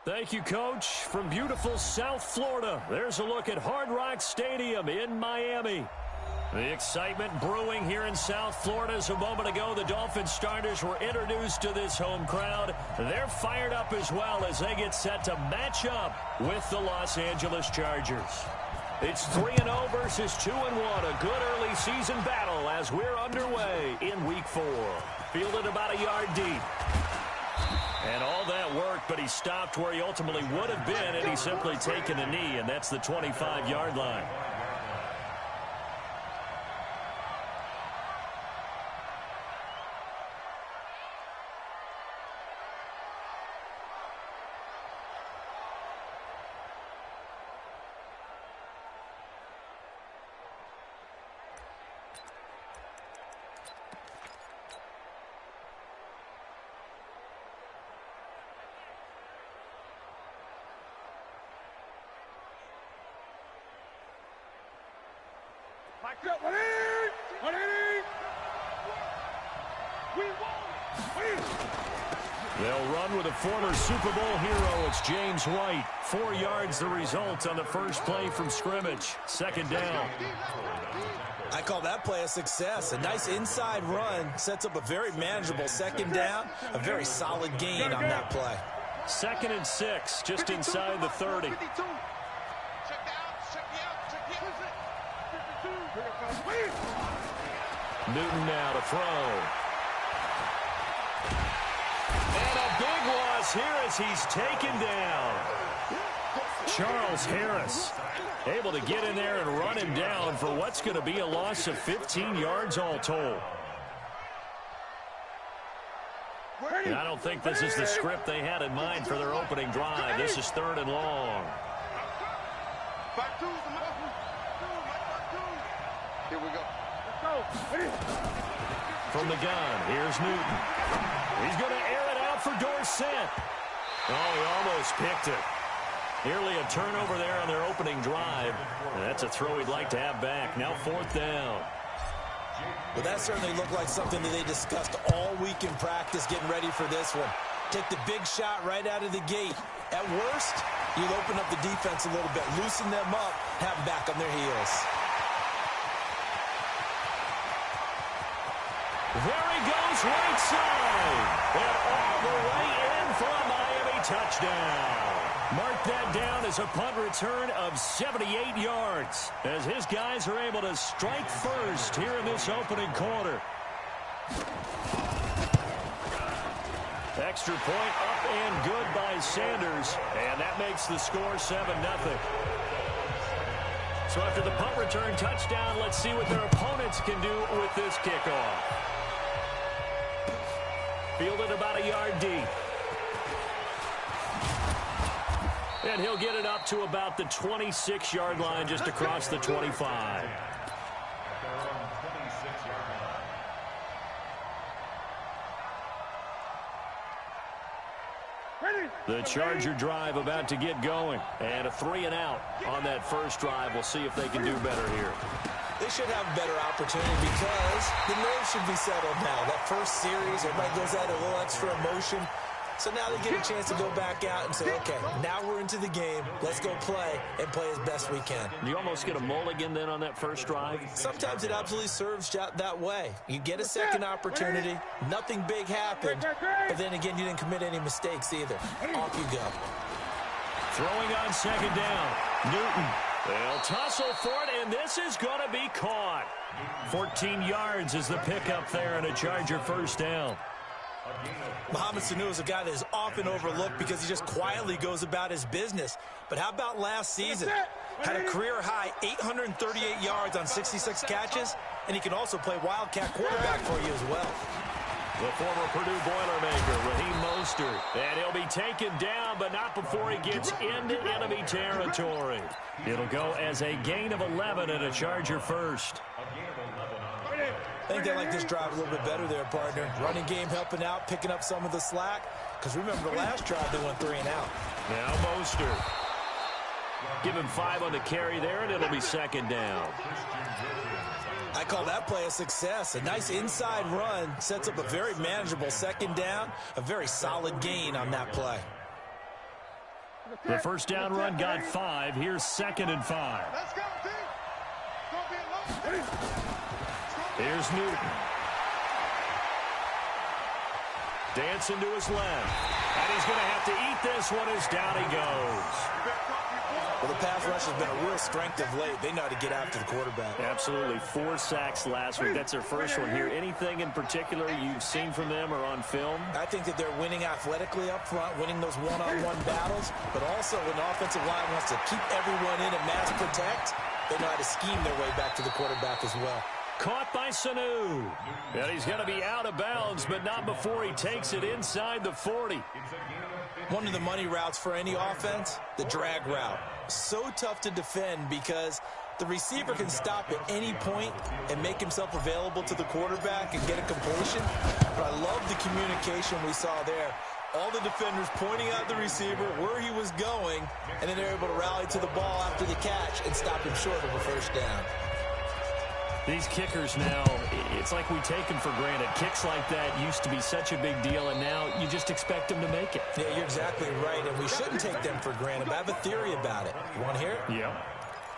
Thank you, Coach. From beautiful South Florida, there's a look at Hard Rock Stadium in Miami. The excitement brewing here in South Florida as a moment ago. The Dolphins starters were introduced to this home crowd. They're fired up as well as they get set to match up with the Los Angeles Chargers. It's 3-0 versus 2-1. A good early season battle as we're underway in Week 4. Fielded about a yard deep. And all that work, but he stopped where he ultimately would have been, and he's simply taken a knee, and that's the 25-yard line. They'll run with a former Super Bowl hero. It's James White. 4 yards the result on the first play from scrimmage. Second down. I call that play a success. A nice inside run sets up a very manageable second down. A very solid gain on that play. 2nd and 6, just inside the 30. Newton now to throw. And a big loss here as he's taken down. Charles Harris able to get in there and run him down for what's going to be a loss of 15 yards all told. And I don't think this is the script they had in mind for their opening drive. This is 3rd and long. Here we go. From the gun, here's Newton. He's going to air it out for Dorsett. Oh, he almost picked it. Nearly a turnover there on their opening drive. And that's a throw he'd like to have back. Now 4th down. Well, that certainly looked like something that they discussed all week in practice getting ready for this one. Take the big shot right out of the gate. At worst, you'll open up the defense a little bit, loosen them up, have them back on their heels. There he goes, right side. And all the way in for a Miami touchdown. Mark that down as a punt return of 78 yards. As his guys are able to strike first here in this opening quarter. Extra point up and good by Sanders. And that makes the score 7-0. So after the punt return touchdown, let's see what their opponents can do with this kickoff. Fielded about a yard deep. And he'll get it up to about the 26-yard line, just across the 25. The Charger drive about to get going. And a 3-and-out on that first drive. We'll see if they can do better here. They should have a better opportunity because the nerves should be settled now. That first series, everybody goes out a little extra emotion. So now they get a chance to go back out and say, okay, now we're into the game. Let's go play and play as best we can. You almost get a mulligan then on that first drive? Sometimes it absolutely serves that way. You get a second opportunity. Nothing big happened. But then again, you didn't commit any mistakes either. Off you go. Throwing on second down. Newton. They'll tussle for it, and this is going to be caught. 14 yards is the pickup there, and a Charger first down. Mohamed Sanu is a guy that is often overlooked because he just quietly goes about his business. But how about last season? Had a career-high 838 yards on 66 catches, and he can also play wildcat quarterback for you as well. The former Purdue Boilermaker, Raheem Mostert. And he'll be taken down, but not before he gets into enemy territory. It'll go as a gain of 11 and a Charger first. I think they like this drive a little bit better there, partner. Running game helping out, picking up some of the slack. Because remember, the last drive they went 3-and-out. Now Mostert. Give him 5 on the carry there, and it'll be second down. I call that play a success. A nice inside run sets up a very manageable second down. A very solid gain on that play. The first down run got 5. Here's 2nd and 5. Here's Newton. Dancing to his left. And he's going to have to eat this one as down he goes. Well, the pass rush has been a real strength of late. They know how to get after the quarterback. Absolutely. 4 sacks last week. That's their first one here. Anything in particular you've seen from them or on film? I think that they're winning athletically up front, winning those one-on-one battles, but also when the offensive line wants to keep everyone in and mass protect, they know how to scheme their way back to the quarterback as well. Caught by Sanu. And he's going to be out of bounds, but not before he takes it inside the 40. One of the money routes for any offense, the drag route. So tough to defend because the receiver can stop at any point and make himself available to the quarterback and get a completion. But I love the communication we saw there. All the defenders pointing out the receiver, where he was going, and then they're able to rally to the ball after the catch and stop him short of a first down. These kickers now, it's like we take them for granted. Kicks like that used to be such a big deal, and now you just expect them to make it. Yeah, you're exactly right, and we shouldn't take them for granted. But I have a theory about it. You want to hear it? Yeah.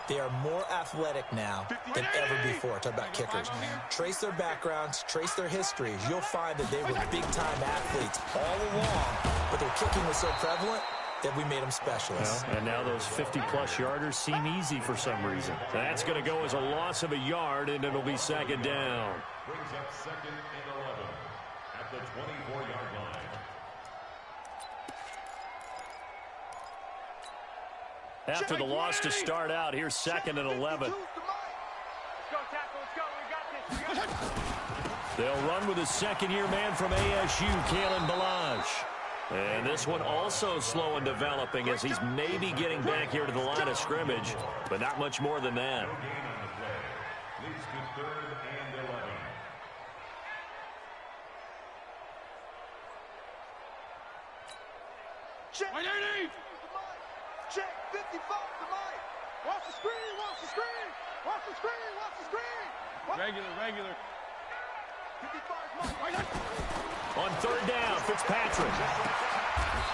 They are more athletic now than ever before. Talk about kickers. Trace their backgrounds, trace their histories. You'll find that they were big-time athletes all along, but their kicking was so prevalent that we made them specialists. Well, and now those 50-plus yarders seem easy for some reason. That's going to go as a loss of a yard, and it'll be 2nd down. Brings up 2nd and 11 at the 24-yard line. After the loss to start out, here's 2nd and 11. They'll run with a second-year man from ASU, Kalen Balazs. And this one also slow in developing as he's maybe getting back here to the line of scrimmage, but not much more than that. Leads to 3rd and 11. Check. Check. 55 to Mike. Watch the screen. Watch the screen. Watch the screen. Watch the screen. Regular. 55 Mike. On 3rd down, Fitzpatrick.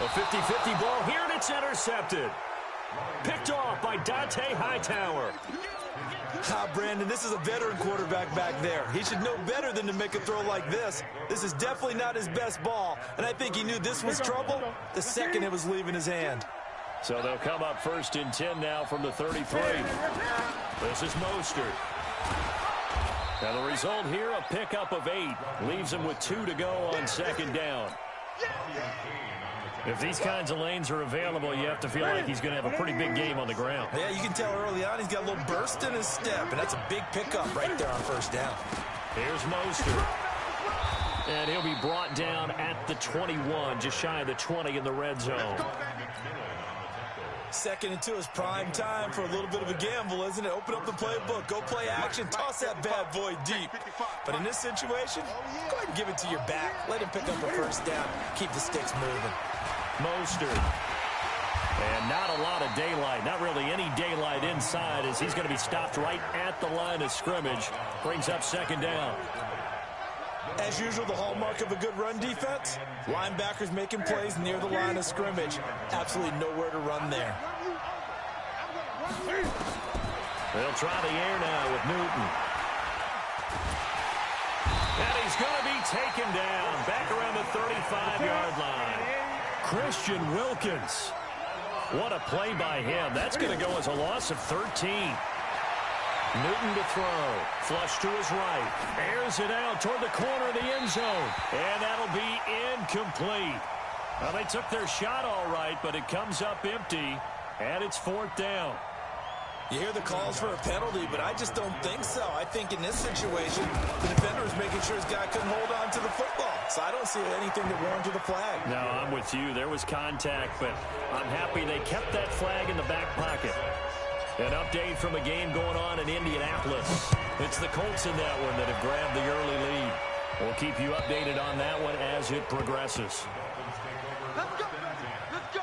A 50-50 ball here, and it's intercepted. Picked off by Dante Hightower. Brandon, this is a veteran quarterback back there. He should know better than to make a throw like this. This is definitely not his best ball, and I think he knew this was trouble the second it was leaving his hand. So they'll come up 1st and 10 now from the 33. This is Mostert. Now the result here, a pickup of 8. Leaves him with 2 to go on 2nd down. If these kinds of lanes are available, you have to feel like he's going to have a pretty big game on the ground. Yeah, you can tell early on he's got a little burst in his step, and that's a big pickup right there on 1st down. Here's Mostert. And he'll be brought down at the 21, just shy of the 20 in the red zone. 2nd and 2 is prime time for a little bit of a gamble, isn't it? Open up the playbook, go play action, toss that bad boy deep. But in this situation, go ahead and give it to your back. Let him pick up a 1st down, keep the sticks moving. Mostert. And not a lot of daylight, not really any daylight inside as he's going to be stopped right at the line of scrimmage. Brings up 2nd down. As usual, the hallmark of a good run defense, linebackers making plays near the line of scrimmage. Absolutely nowhere to run there. They'll try the air now with Newton. And he's going to be taken down back around the 35-yard line. Christian Wilkins. What a play by him. That's going to go as a loss of 13. Newton to throw. Flush to his right. Airs it out toward the corner of the end zone. And that'll be incomplete. Well, they took their shot all right, but it comes up empty. And it's 4th down. You hear the calls for a penalty, but I just don't think so. I think in this situation, the defender was making sure his guy couldn't hold on to the football. So I don't see anything that warranted a flag. No, I'm with you. There was contact, but I'm happy they kept that flag in the back pocket. An update from a game going on in Indianapolis. It's the Colts in that one that have grabbed the early lead. We'll keep you updated on that one as it progresses. Let's go. Let's go.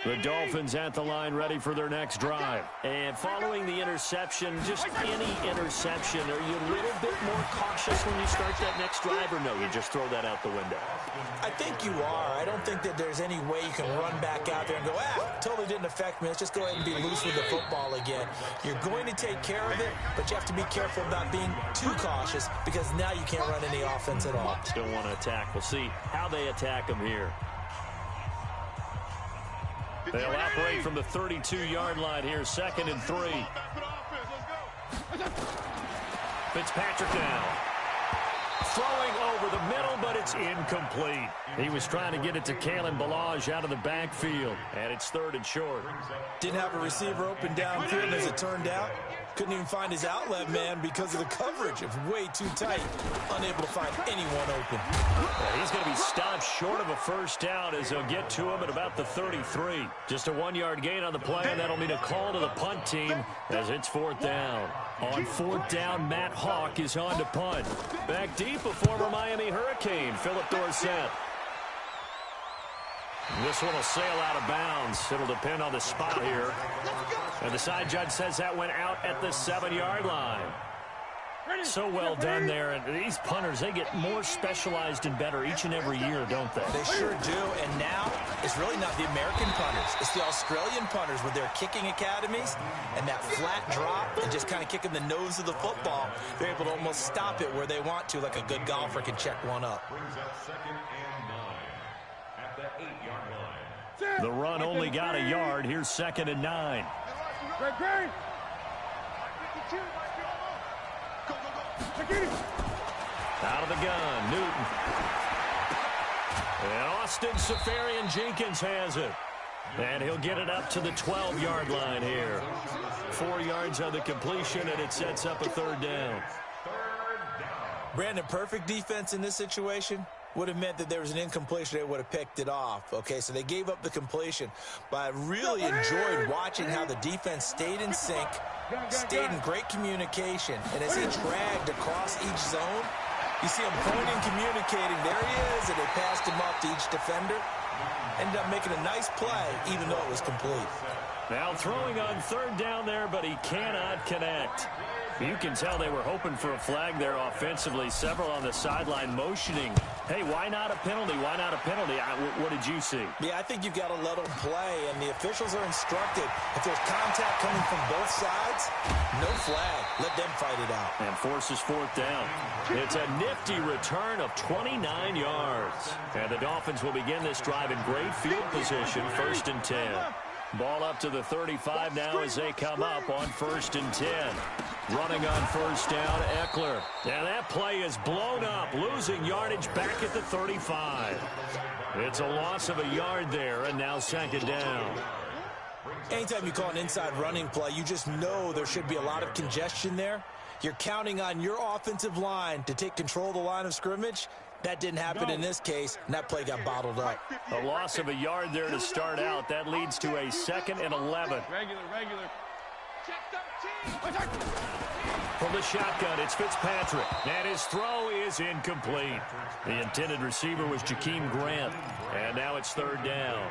The Dolphins at the line ready for their next drive. And following the interception, just any interception, are you a little bit more cautious when you start that next drive, or no, you just throw that out the window? I think you are. I don't think that there's any way you can run back out there and go, totally didn't affect me. Let's just go ahead and be loose with the football again. You're going to take care of it, but you have to be careful about being too cautious because now you can't run any offense at all. Still want to attack. We'll see how they attack them here. They'll operate from the 32-yard line here, 2nd and 3. Fitzpatrick now. Throwing over the middle, but it's incomplete. He was trying to get it to Kalen Ballage out of the backfield, and it's 3rd and short. Didn't have a receiver open downfield, and as it turned out, couldn't even find his outlet man because of the coverage. It was way too tight. Unable to find anyone open. Yeah, he's going to be stopped short of a first down as they'll get to him at about the 33. Just a 1-yard gain on the play, and that'll mean a call to the punt team as it's 4th down. On 4th down, Matt Hawk is on to punt. Back deep, a former Miami Hurricane, Philip Dorsett. This one will sail out of bounds. It'll depend on the spot here. And the side judge says that went out at the 7-yard line. So well done there. And these punters, they get more specialized and better each and every year, don't they? They sure do. And now it's really not the American punters. It's the Australian punters with their kicking academies and that flat drop and just kind of kicking the nose of the football. They're able to almost stop it where they want to, like a good golfer can check one up. Brings up 2nd and 9 at the 8-yard line. The run only got a yard. Here's 2nd and 9. Out of the gun, Newton. And Austin Safarian-Jenkins has it. And he'll get it up to the 12-yard line here. 4 yards on the completion, and it sets up a 3rd down. Brandon, perfect defense in this situation would have meant that there was an incompletion. They would have picked it off. Okay, so they gave up the completion. But I really enjoyed watching how the defense stayed in sync, stayed in great communication. And as he dragged across each zone, you see him pointing, communicating. There he is, and they passed him up to each defender. Ended up making a nice play, even though it was complete. Now throwing on 3rd down there, but he cannot connect. You can tell they were hoping for a flag there offensively. Several on the sideline motioning. Hey, why not a penalty? Why not a penalty? What did you see? Yeah, I think you've got to let them play, and the officials are instructed. If there's contact coming from both sides, no flag. Let them fight it out. And forces 4th down. It's a nifty return of 29 yards. And the Dolphins will begin this drive in great field position, 1st and 10. Ball up to the 35 now as they come up on 1st and 10. Running on 1st down, Eckler. And that play is blown up, losing yardage back at the 35. It's a loss of a yard there, and now 2nd down. Anytime you call an inside running play, you just know there should be a lot of congestion there. You're counting on your offensive line to take control of the line of scrimmage. That didn't happen in this case, and that play got bottled up. A loss of a yard there to start out. That leads to a 2nd and 11. Regular. From the shotgun, it's Fitzpatrick. And his throw is incomplete. The intended receiver was Jakeem Grant. And now it's 3rd down.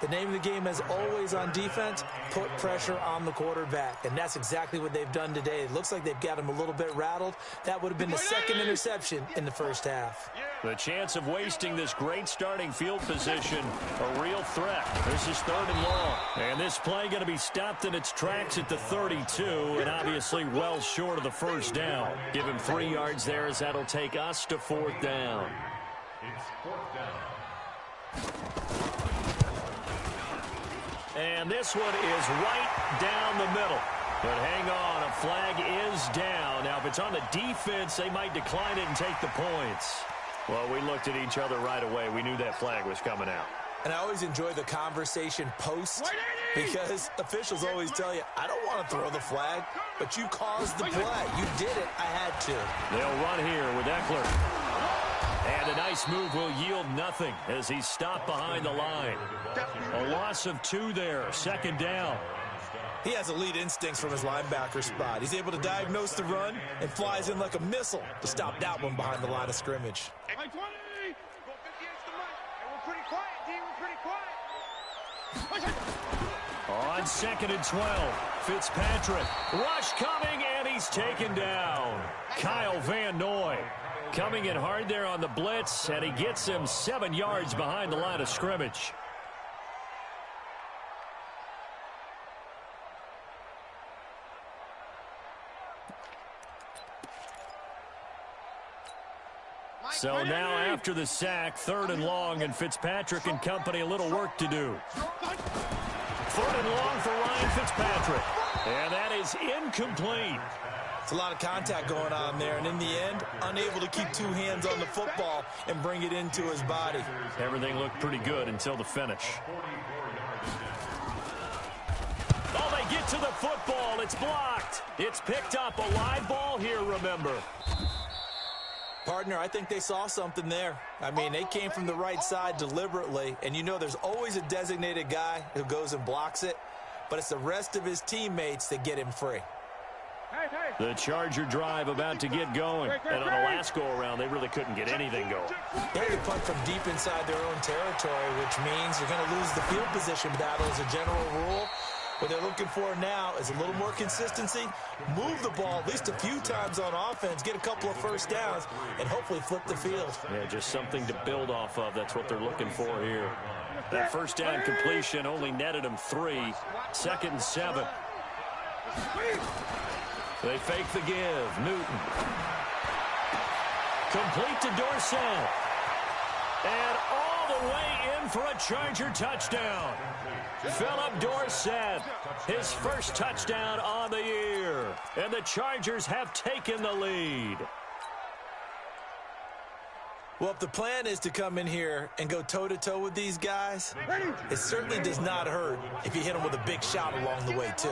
The name of the game, as always on defense, put pressure on the quarterback. And that's exactly what they've done today. It looks like they've got him a little bit rattled. That would have been the 2nd interception in the 1st half. The chance of wasting this great starting field position, a real threat. This is 3rd and long. And this play going to be stopped in its tracks at the 32, and obviously well short of the 1st down. Give him 3 yards there as that'll take us to 4th down. It's 4th down. And this one is right down the middle. But hang on, a flag is down. Now, if it's on the defense, they might decline it and take the points. Well, we looked at each other right away. We knew that flag was coming out. And I always enjoy the conversation post because officials always tell you, I don't want to throw the flag, but you caused the play. You did it. I had to. They'll run here with Eckler. And a nice move will yield nothing as he's stopped behind the line. A loss of 2 there, 2nd down. He has elite instincts from his linebacker spot. He's able to diagnose the run and flies in like a missile to stop that one behind the line of scrimmage. Go 50 against the mic. And we're pretty quiet, D. We're pretty quiet. On 2nd and 12, Fitzpatrick. Rush coming, and he's taken down. Kyle Van Noy coming in hard there on the blitz, and he gets him 7 yards behind the line of scrimmage. So now after the sack, 3rd and long, and Fitzpatrick and company a little work to do. 3rd and long for Ryan Fitzpatrick. And that is incomplete. It's a lot of contact going on there, and in the end, unable to keep 2 hands on the football and bring it into his body. Everything looked pretty good until the finish. Oh, they get to the football. It's blocked. It's picked up. A live ball here, remember. Partner, I think they saw something there. I mean, they came from the right side deliberately, and you know there's always a designated guy who goes and blocks it, but it's the rest of his teammates that get him free. The Charger drive about to get going, and on the last go-around, they really couldn't get anything going. They had to punt from deep inside their own territory, which means you're going to lose the field position battle as a general rule. What they're looking for now is a little more consistency, move the ball at least a few times on offense, get a couple of first downs, and hopefully flip the field. Yeah, just something to build off of. That's what they're looking for here. That first down completion only netted them 3. 2nd and 7. They fake the give. Newton. Complete to Dorsett. And all the way in for a Charger touchdown. Philip Dorsett, his first touchdown on the year. And the Chargers have taken the lead. Well, if the plan is to come in here and go toe-to-toe with these guys, it certainly does not hurt if you hit them with a big shot along the way, too.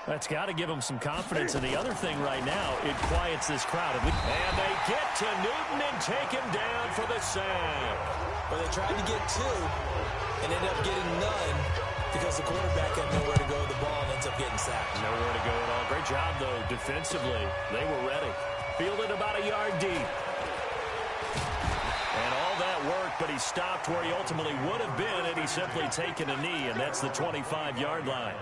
That's got to give them some confidence. And the other thing right now, it quiets this crowd. And they get to Newton and take him down for the sack. Well, they tried to get 2 and ended up getting none because the quarterback had nowhere to go with the ball and ends up getting sacked. Nowhere to go at all. Great job, though, defensively. They were ready. Fielded about a yard deep. And all that work, but he stopped where he ultimately would have been had he simply taken a knee, and that's the 25-yard line.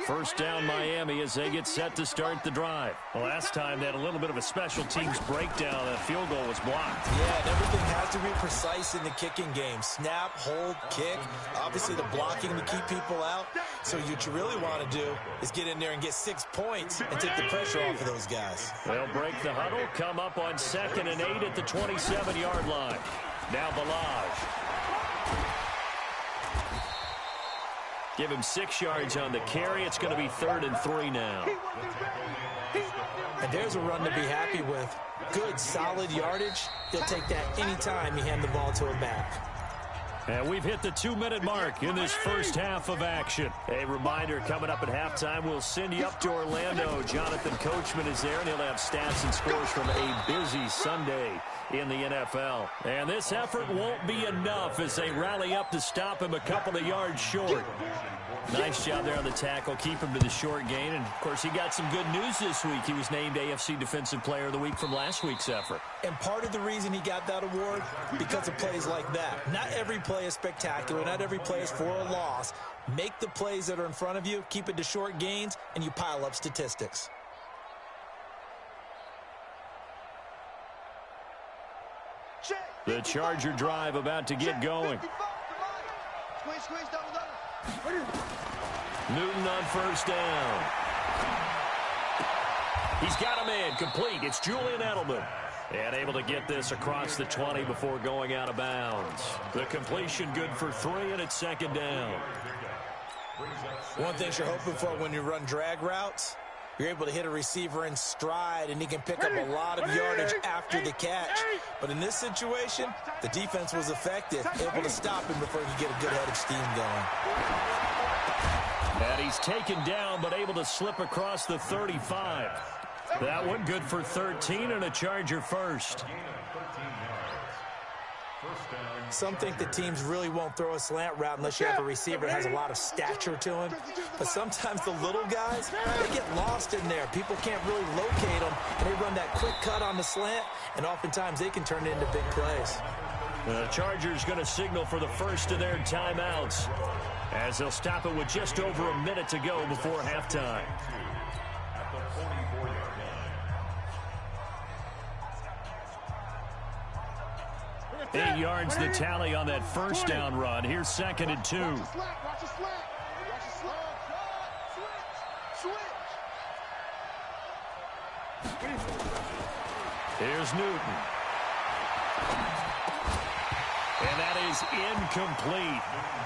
First down Miami as they get set to start the drive. Last time they had a little bit of a special teams breakdown. That field goal was blocked. Yeah, and everything has to be precise in the kicking game. Snap, hold, kick. Obviously the blocking to keep people out. So what you really want to do is get in there and get 6 points and take the pressure off of those guys. They'll break the huddle, come up on 2nd and 8 at the 27-yard line. Now Balaj. Give him 6 yards on the carry. It's going to be 3rd and 3 now. And there's a run to be happy with. Good, solid yardage. He'll take that anytime you hand the ball to a back. And we've hit the 2-minute mark in this first half of action. A reminder, coming up at halftime, we'll send you up to Orlando. Jonathan Coachman is there, and he'll have stats and scores from a busy Sunday in the NFL. And this effort won't be enough as they rally up to stop him a couple of yards short. Nice job there on the tackle. Keep him to the short gain. And, of course, he got some good news this week. He was named AFC Defensive Player of the Week from last week's effort. And part of the reason he got that award, because of plays like that. Not every play is spectacular. Not every play is for a loss. Make the plays that are in front of you, keep it to short gains, and you pile up statistics. The Charger drive about to get going. Newton on first down. He's got him in, complete. It's Julian Edelman. And able to get this across the 20 before going out of bounds. The completion good for 3, and it's 2nd down. One thing you're hoping for when you run drag routes, you're able to hit a receiver in stride, and he can pick up a lot of yardage after the catch. But in this situation, the defense was effective, able to stop him before he could get a good head of steam going. And he's taken down, but able to slip across the 35. That one good for 13 and a Charger first. Some think that teams really won't throw a slant route unless you have a receiver that has a lot of stature to him. But sometimes the little guys, they get lost in there. People can't really locate them, and they run that quick cut on the slant, and oftentimes they can turn it into big plays. The Chargers going to signal for the first of their timeouts as they'll stop it with just over a minute to go before halftime. 8 yards the tally on that first down run. Here's 2nd and 2. Here's Newton. And that is incomplete.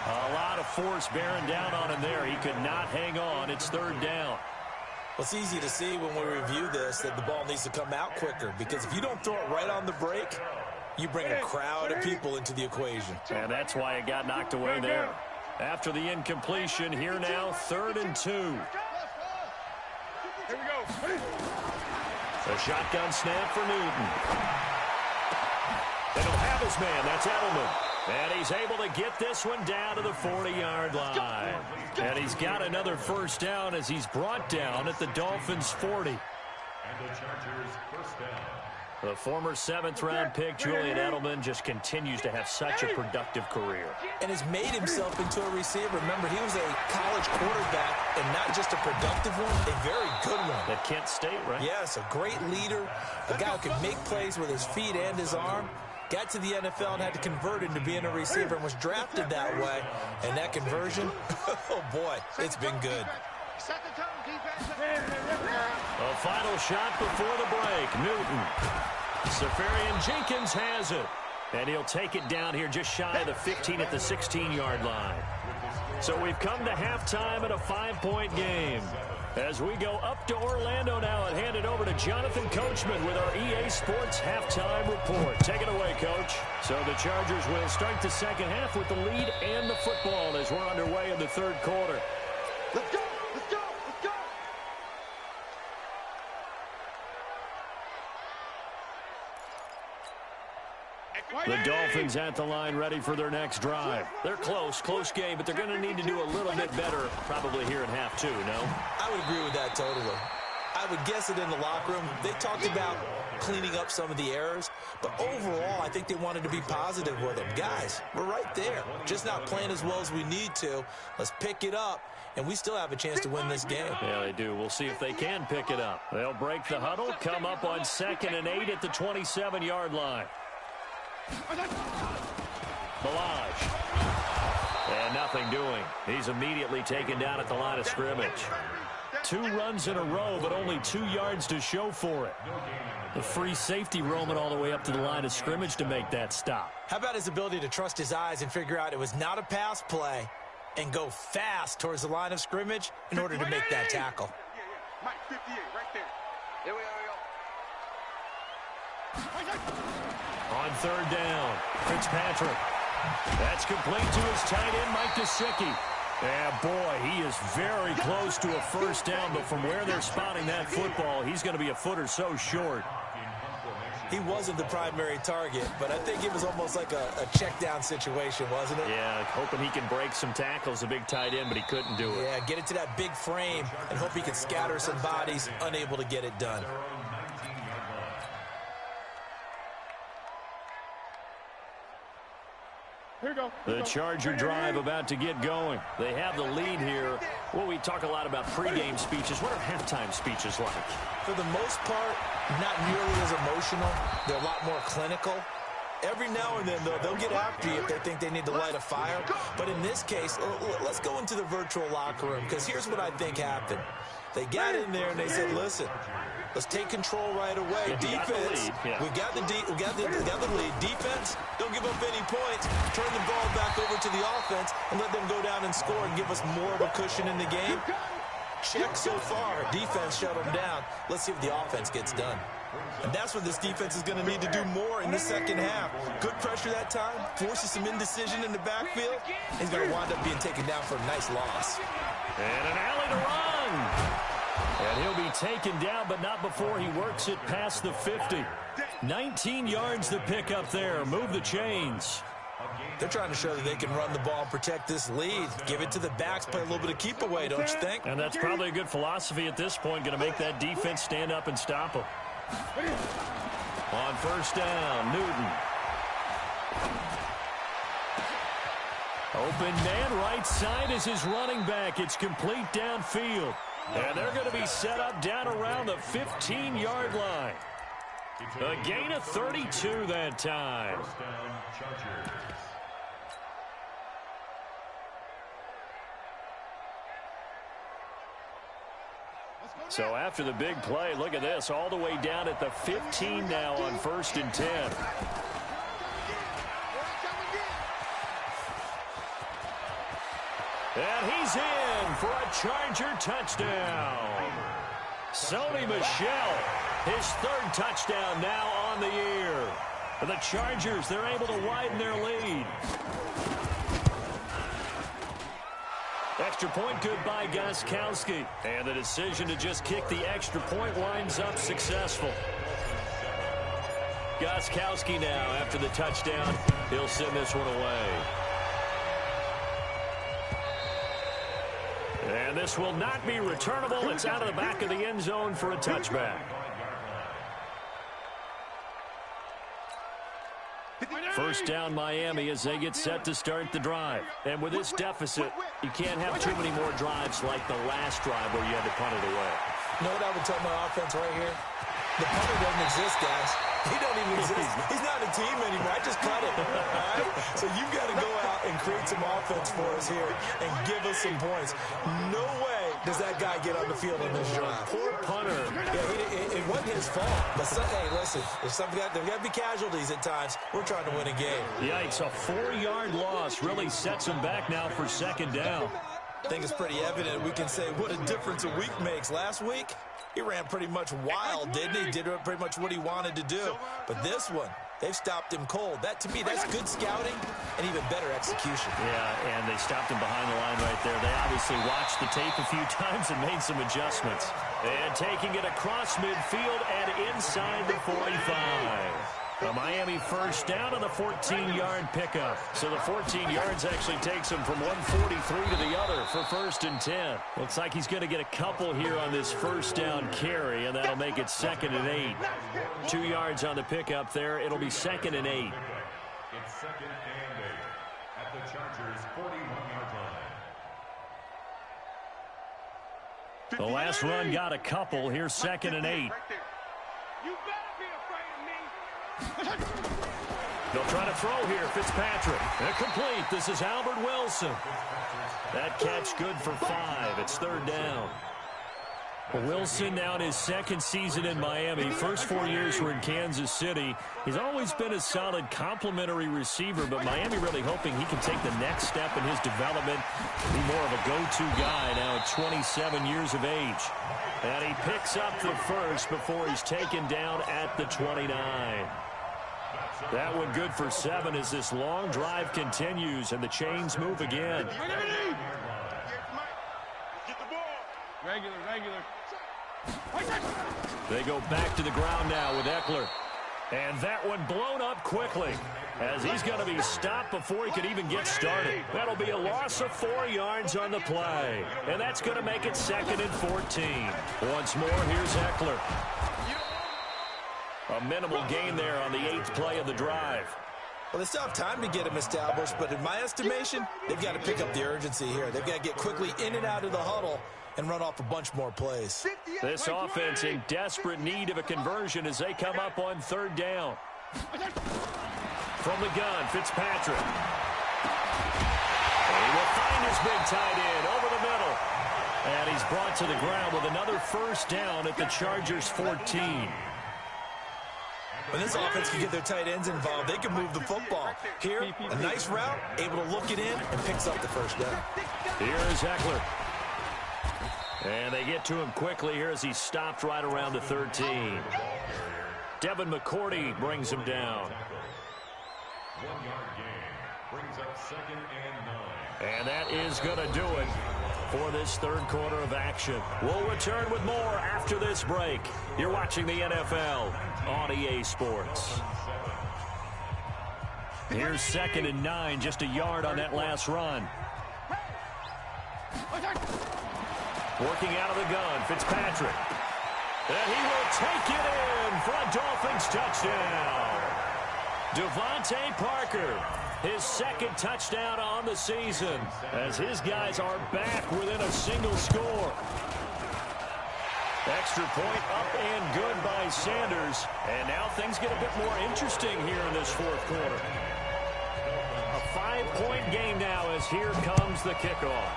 A lot of force bearing down on him there. He could not hang on. It's 3rd down. Well, it's easy to see when we review this that the ball needs to come out quicker, because if you don't throw it right on the break, you bring a crowd of people into the equation. And that's why it got knocked away there. After the incompletion, here now, 3rd and 2. Here we go. A shotgun snap for Newton. They don't have his man. That's Edelman. And he's able to get this one down to the 40-yard line. And he's got another first down as he's brought down at the Dolphins' 40. And the Chargers first down. The former 7th-round pick, Julian Edelman, just continues to have such a productive career. And has made himself into a receiver. Remember, he was a college quarterback, and not just a productive one, a very good one. At Kent State, right? Yes, a great leader, a guy who could make plays with his feet and his arm. Got to the NFL and had to convert into being a receiver and was drafted that way. And that conversion, oh boy, it's been good. A final shot before the break. Newton. Safarian Jenkins has it. And he'll take it down here just shy of the 15 at the 16-yard line. So we've come to halftime at a 5-point game. As we go up to Orlando now and hand it over to Jonathan Coachman with our EA Sports halftime report. Take it away, Coach. So the Chargers will start the second half with the lead and the football as we're underway in the 3rd quarter. Let's go. Let's go. Let's go. The Dolphins at the line ready for their next drive. They're close game, but they're going to need to do a little bit better probably here in half 2, no? I would agree with that totally. I would guess it in the locker room. They talked about cleaning up some of the errors, but overall, I think they wanted to be positive with them. Guys, we're right there. Just not playing as well as we need to. Let's pick it up, and we still have a chance to win this game. Yeah, they do. We'll see if they can pick it up. They'll break the huddle, come up on 2nd and 8 at the 27-yard line. Balaj. And nothing doing. He's immediately taken down at the line of scrimmage. 2 runs in a row, but only 2 yards to show for it. The free safety roaming all the way up to the line of scrimmage to make that stop. How about his ability to trust his eyes and figure out it was not a pass play and go fast towards the line of scrimmage in order to make that tackle? Mike, 58, right there. Here we go. On 3rd down, Fitzpatrick. That's complete to his tight end, Mike Gesicki. And boy, he is very close to a first down, but from where they're spotting that football, he's going to be a foot or so short. He wasn't the primary target, but I think it was almost like a check down situation, wasn't it? Yeah, hoping he can break some tackles, a big tight end, but he couldn't do it. Yeah, get it to that big frame and hope he can scatter some bodies, unable to get it done. The Charger drive about to get going. They have the lead here. Well, we talk a lot about pregame speeches. What are halftime speeches like? For the most part, not nearly as emotional. They're a lot more clinical. Every now and then, though, they'll get after you if they think they need to light a fire. But in this case, let's go into the virtual locker room, because here's what I think happened. They got in there and they said, listen, let's take control right away. Defense, we got the lead. Defense, don't give up any points. Turn the ball back over to the offense and let them go down and score and give us more of a cushion in the game. Check so far. Defense shut them down. Let's see if the offense gets done. And that's what this defense is going to need to do more in the second half. Good pressure that time, forces some indecision in the backfield. He's going to wind up being taken down for a nice loss. And an alley to run. And he'll be taken down, but not before he works it past the 50. 19 yards to pick up there. Move the chains. They're trying to show that they can run the ball and protect this lead. Give it to the backs, play a little bit of keep away, don't you think? And that's probably a good philosophy at this point. Going to make that defense stand up and stop them. On first down, Newton. Open man, right side is his running back. It's complete downfield. And they're going to be set up down around the 15-yard line. A gain of 32 that time. So after the big play, look at this, all the way down at the 15 now on 1st and 10. And he's in for a Charger touchdown. Sony Michel, his 3rd touchdown now on the year. For the Chargers, they're able to widen their lead. Extra point good by Gotw. And the decision to just kick the extra point winds up successful. Gotw now, after the touchdown, he'll send this one away. And this will not be returnable. It's out of the back of the end zone for a touchback. First down Miami as they get set to start the drive. And with this deficit, you can't have too many more drives like the last drive where you had to punt it away. You know what I would tell my offense right here? The punter doesn't exist, guys. He don't even exist. He's not a team anymore. I just cut it. All right? So you've got to go out and create some offense for us here and give us some points. No way does that guy get on the field on this drive. Poor punter. Yeah, it wasn't his fault. But hey, listen, there's got to be casualties at times. We're trying to win a game. Yikes, a 4-yard loss really sets him back now for 2nd down. I think it's pretty evident. We can say what a difference a week makes. Last week, he ran pretty much wild, didn't he? Did pretty much what he wanted to do. But this one, they've stopped him cold. That, to me, that's good scouting and even better execution. Yeah, and they stopped him behind the line right there. They obviously watched the tape a few times and made some adjustments. And taking it across midfield and inside the 45. A Miami first down on the 14-yard pickup. So the 14 yards actually takes him from 143 to the other for 1st and 10. Looks like he's going to get a couple here on this first down carry, and that'll make it 2nd and 8. 2 yards on the pickup there. It'll be 2nd and 8. It's 2nd and 8 at the Chargers' 41-yard line. The last run got a couple. Here's 2nd and 8. They'll try to throw here. Fitzpatrick. Incomplete. This is Albert Wilson. That catch good for 5. It's 3rd down. Wilson now in his 2nd season in Miami. First 4 years were in Kansas City. He's always been a solid complementary receiver, but Miami really hoping he can take the next step in his development, be more of a go-to guy now at 27 years of age. And he picks up the first before he's taken down at the 29. That one good for 7 as this long drive continues and the chains move again. Regular. They go back to the ground now with Eckler. And that one blown up quickly as he's going to be stopped before he could even get started. That'll be a loss of 4 yards on the play. And that's going to make it 2nd and 14. Once more, here's Eckler. A minimal gain there on the 8th play of the drive. Well, they still have time to get him established, but in my estimation, they've got to pick up the urgency here. They've got to get quickly in and out of the huddle and run off a bunch more plays. This offense in desperate need of a conversion as they come up on 3rd down. From the gun, Fitzpatrick. He will find his big tight end over the middle. And he's brought to the ground with another first down at the Chargers' 14. When this offense can get their tight ends involved, they can move the football. Here, a nice route, able to look it in, and picks up the first down. Here's Eckler. And they get to him quickly here as he's stopped right around the 13. Devin McCourty brings him down. Brings up 2nd and 9. And that is going to do it for this third quarter of action. We'll return with more after this break. You're watching the NFL on EA Sports. Here's 2nd and 9, just a yard on that last run. Working out of the gun, Fitzpatrick. And he will take it in for a Dolphins touchdown. Devontae Parker, his second touchdown on the season, as his guys are back within a single score. Extra point up and good by Sanders. And now things get a bit more interesting here in this fourth quarter. A 5-point game now as here comes the kickoff.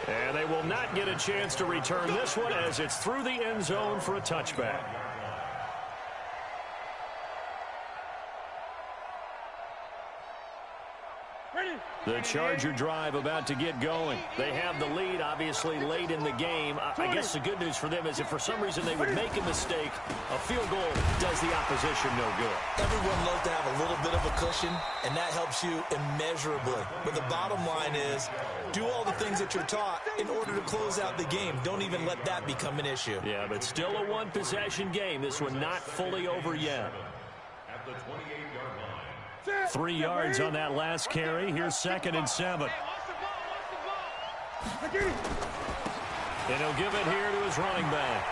And they will not get a chance to return this one as it's through the end zone for a touchback. The Charger drive about to get going. They have the lead, obviously, late in the game. I guess the good news for them is if for some reason they would make a mistake, a field goal does the opposition no good. Everyone loves to have a little bit of a cushion, and that helps you immeasurably. But the bottom line is, do all the things that you're taught in order to close out the game. Don't even let that become an issue. Yeah, but still a one-possession game. This one not fully over yet. At the 28-yard line. 3 yards on that last carry. Here's 2nd and 7. And he'll give it here to his running back.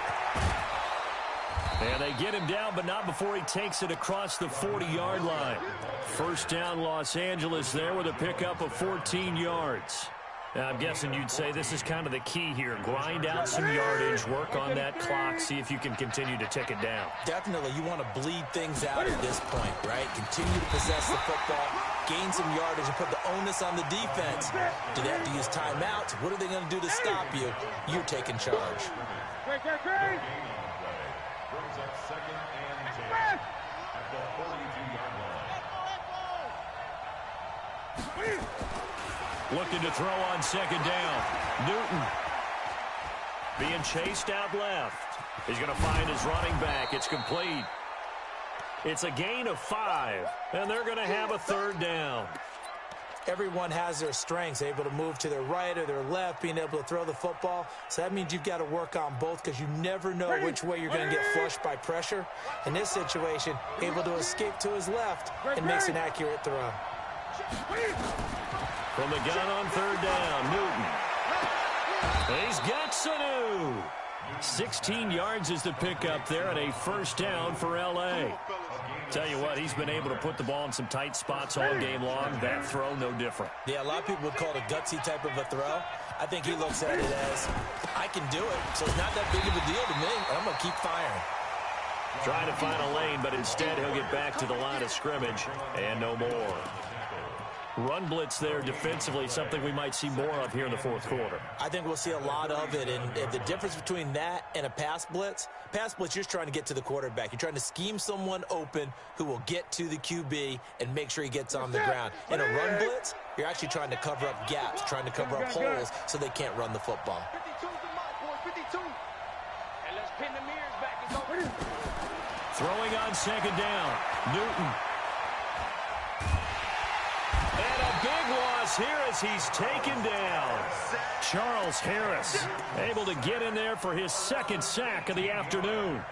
And they get him down, but not before he takes it across the 40-yard line. First down, Los Angeles there with a pickup of 14 yards. Now, I'm guessing you'd say this is kind of the key here. Grind out some yardage, work on that clock, see if you can continue to tick it down. Definitely, you want to bleed things out at this point, right? Continue to possess the football, gain some yardage, and put the onus on the defense. Do they have to use timeouts? What are they going to do to stop you? You're taking charge. Brings up 2nd and 10 at the 42-yard line. Looking to throw on 2nd down. Newton being chased out left. He's going to find his running back. It's complete. It's a gain of 5, and they're going to have a 3rd down. Everyone has their strengths, able to move to their right or their left, being able to throw the football. So that means you've got to work on both because you never know which way you're going to get flushed by pressure. In this situation, able to escape to his left and makes an accurate throw. From the gun on 3rd down, Newton. He's got Sanu. 16 yards is the pickup there and a first down for L.A. Tell you what, he's been able to put the ball in some tight spots all game long. That throw, no different. Yeah, a lot of people would call it a gutsy type of a throw. I think he looks at it as, I can do it, so it's not that big of a deal to me. I'm going to keep firing. Trying to find a lane, but instead he'll get back to the line of scrimmage and no more. Run blitz there defensively, something we might see more of here in the fourth quarter. I think we'll see a lot of it, and the difference between that and a pass blitz, you're just trying to get to the quarterback. You're trying to scheme someone open who will get to the QB and make sure he gets on the ground. In a run blitz, you're actually trying to cover up gaps, trying to cover up holes so they can't run the football. 52. And let's pin the mirrors back and go. Throwing on 2nd down, Newton. And a big loss here as he's taken down. Charles Harris able to get in there for his 2nd sack of the afternoon.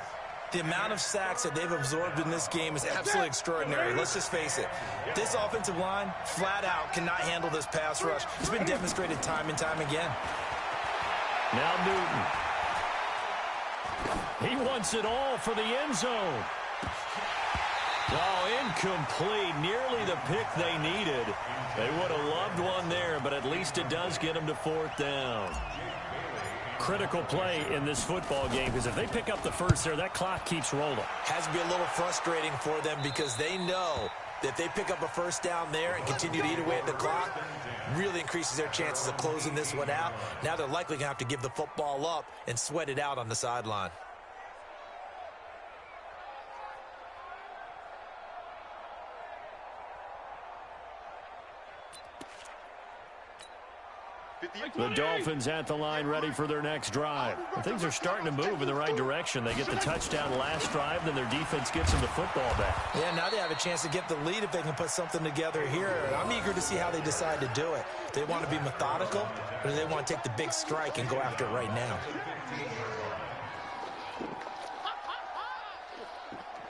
The amount of sacks that they've absorbed in this game is absolutely extraordinary. Let's just face it. This offensive line, flat out, cannot handle this pass rush. It's been demonstrated time and time again. Now Newton. He wants it all for the end zone. Oh, incomplete. Nearly the pick they needed. They would have loved one there, but at least it does get them to 4th down. Critical play in this football game, because if they pick up the first there, that clock keeps rolling. Has to be a little frustrating for them because they know that if they pick up a first down there and continue to eat away at the clock, really increases their chances of closing this one out. Now they're likely going to have to give the football up and sweat it out on the sideline. The Dolphins at the line ready for their next drive. And things are starting to move in the right direction. They get the touchdown last drive, then their defense gets them the football back. Yeah, now they have a chance to get the lead if they can put something together here. I'm eager to see how they decide to do it. Do they want to be methodical, or do they want to take the big strike and go after it right now?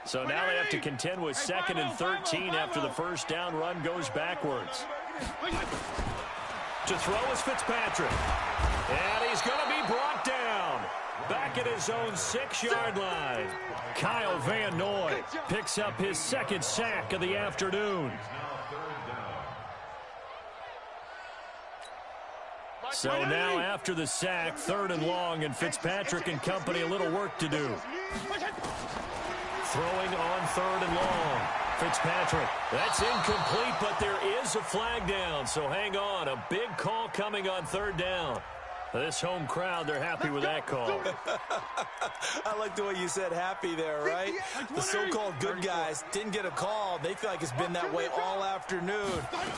So now they have to contend with 2nd and 13 after the first down run goes backwards. To throw is Fitzpatrick. And he's going to be brought down. Back at his own 6-yard line. Kyle Van Noy picks up his 2nd sack of the afternoon. So now after the sack, 3rd and long, and Fitzpatrick and company a little work to do. Throwing on 3rd and long. Fitzpatrick. That's incomplete, but there is a flag down, so hang on. A big call coming on 3rd down. This home crowd, they're happy with that call. I like the way you said happy there, right? The so-called good guys didn't get a call. They feel like it's been that way all afternoon.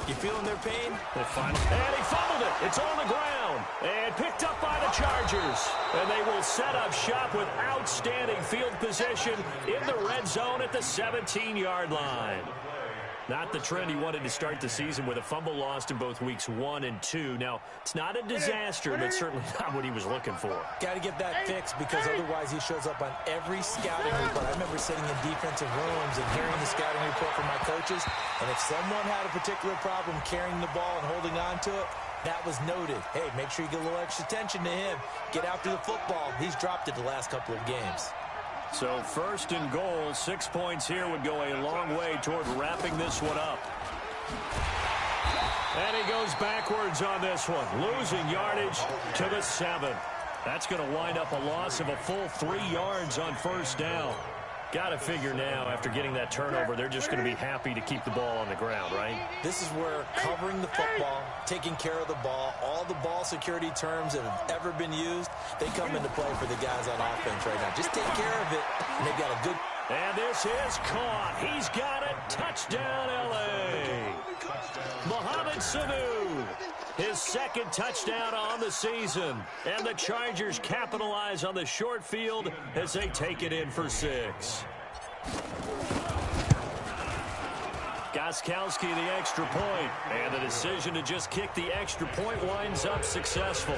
You feeling their pain? And he fumbled it. It's on the ground. And picked up by the Chargers. And they will set up shop with outstanding field position in the red zone at the 17-yard line. Not the trend he wanted to start the season with a fumble lost in both weeks 1 and 2. Now, it's not a disaster, but certainly not what he was looking for. Got to get that fixed because otherwise he shows up on every scouting report. I remember sitting in defensive rooms and hearing the scouting report from my coaches, and if someone had a particular problem carrying the ball and holding on to it, that was noted. Hey, make sure you get a little extra attention to him. Get after the football. He's dropped it the last couple of games. So 1st and goal, 6 points here would go a long way toward wrapping this one up. And he goes backwards on this one, losing yardage to the 7. That's going to wind up a loss of a full 3 yards on 1st down. Got to figure now, after getting that turnover, they're just going to be happy to keep the ball on the ground, right? This is where covering the football, taking care of the ball, all the ball security terms that have ever been used, they come into play for the guys on offense right now. Just take care of it, and they've got a good... And this is caught. He's got it. Touchdown, L.A. Mohamed Sanu, his 2nd touchdown on the season. And the Chargers capitalize on the short field as they take it in for 6. Gostkowski the extra point. And the decision to just kick the extra point winds up successful.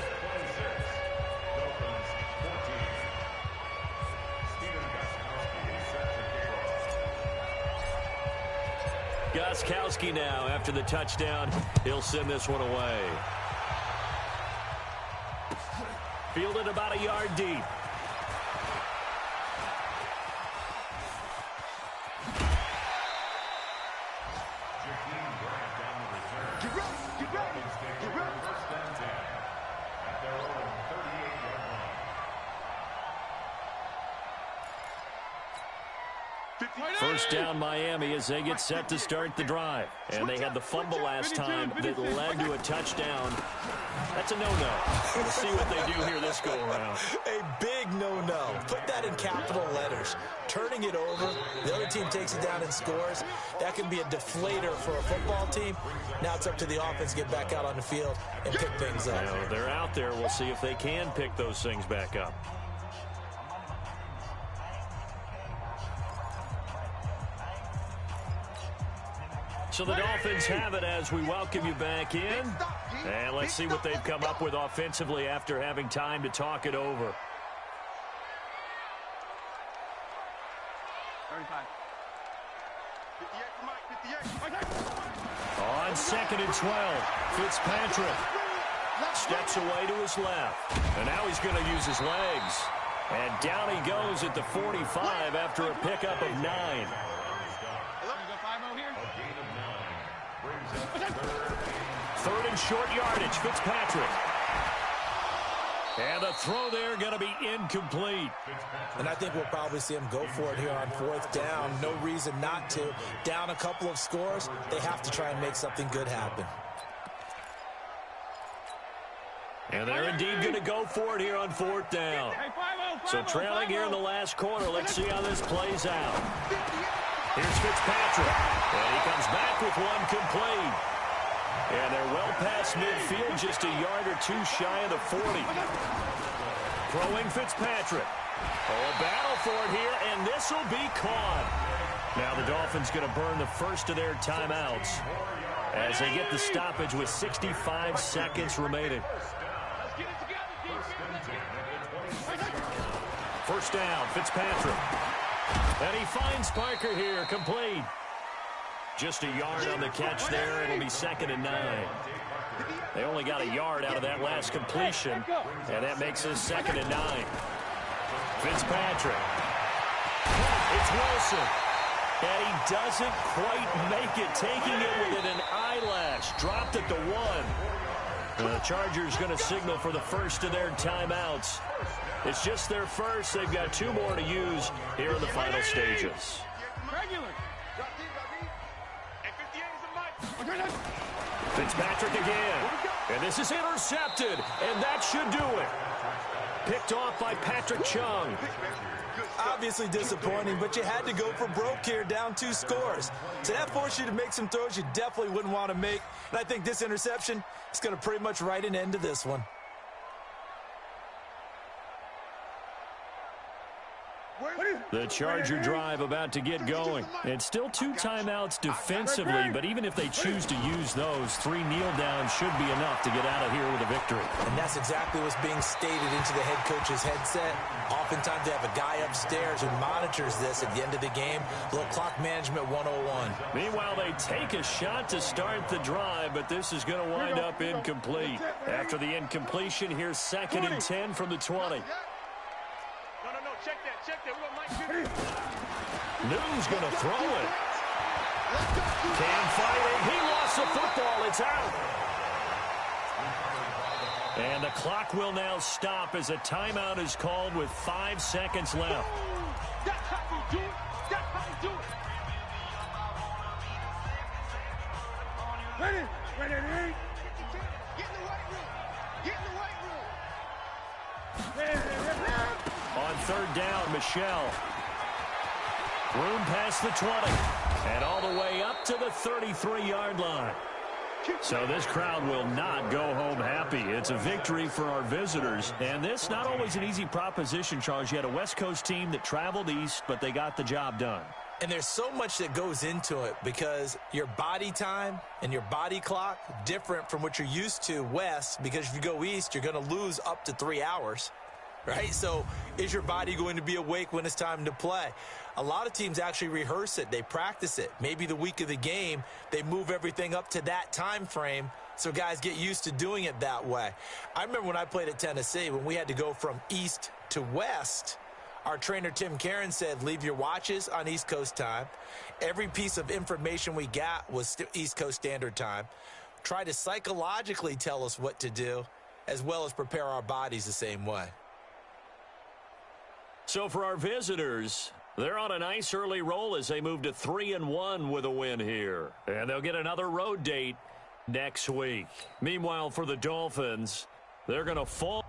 Gostkowski now, after the touchdown, he'll send this one away. Fielded about a yard deep. First down Miami as they get set to start the drive. And they had the fumble last time that led to a touchdown. That's a no-no. We'll see what they do here this go-around. A big no-no. Put that in capital letters. Turning it over, the other team takes it down and scores. That can be a deflator for a football team. Now it's up to the offense to get back out on the field and pick things up. Now, they're out there. We'll see if they can pick those things back up. So the Dolphins have it as we welcome you back in. And let's see what they've come up with offensively after having time to talk it over. 58. On 2nd and 12, Fitzpatrick steps away to his left. And now he's going to use his legs. And down he goes at the 45 after a pickup of 9. Third and short yardage, Fitzpatrick. And the throw there going to be incomplete. And I think we'll probably see him go for it here on 4th down. No reason not to. Down a couple of scores, they have to try and make something good happen. And they're indeed going to go for it here on 4th down. So trailing here in the last quarter, let's see how this plays out. Here's Fitzpatrick. And he comes back with one complete. And they're well past midfield, just a yard or two shy of the 40. Throwing Fitzpatrick. Oh, a battle for it here, and this will be caught. Now the Dolphins going to burn the first of their timeouts as they get the stoppage with 65 seconds remaining. First down, Fitzpatrick. And he finds Parker here, complete. Just a yard on the catch there. It'll be 2nd and 9. They only got a yard out of that last completion, and that makes us 2nd and 9. Fitzpatrick. It's Wilson. And he doesn't quite make it, taking it within an eyelash. Dropped at the 1. The Chargers going to signal for the first of their timeouts. It's just their first. They've got 2 more to use here in the final stages. Fitzpatrick again. And this is intercepted. And that should do it. Picked off by Patrick Chung. Obviously disappointing, but you had to go for broke here, down 2 scores. So that forced you to make some throws you definitely wouldn't want to make. And I think this interception is going to pretty much write an end to this one. The Charger drive about to get going. It's still 2 timeouts defensively, but even if they choose to use those, 3 kneel downs should be enough to get out of here with a victory. And that's exactly what's being stated into the head coach's headset. Oftentimes they have a guy upstairs who monitors this at the end of the game. A little clock management 101. Meanwhile, they take a shot to start the drive, but this is going to wind up incomplete. After the incompletion, here's 2nd and 10 from the 20. Check that. Newton's going to throw it. Cam fighting. He lost the football. It's out. And the clock will now stop as a timeout is called with 5 seconds left. That's how you do it. That's how you do it. Ready. Get in the weight room. Get in the weight room. On 3rd down, Michelle. Room past the 20. And all the way up to the 33-yard line. So this crowd will not go home happy. It's a victory for our visitors. And this not always an easy proposition, Charles. You had a West Coast team that traveled east, but they got the job done. And there's so much that goes into it because your body time and your body clock different from what you're used to west, because if you go east, you're going to lose up to 3 hours. Right? So is your body going to be awake when it's time to play? A lot of teams actually rehearse it. They practice it. Maybe the week of the game, they move everything up to that time frame so guys get used to doing it that way. I remember when I played at Tennessee, when we had to go from east to west, our trainer Tim Karen said, leave your watches on East Coast time. Every piece of information we got was East Coast Standard Time. Try to psychologically tell us what to do, as well as prepare our bodies the same way. So for our visitors, they're on a nice early roll as they move to 3-1 with a win here. And they'll get another road date next week. Meanwhile, for the Dolphins, they're going to fall.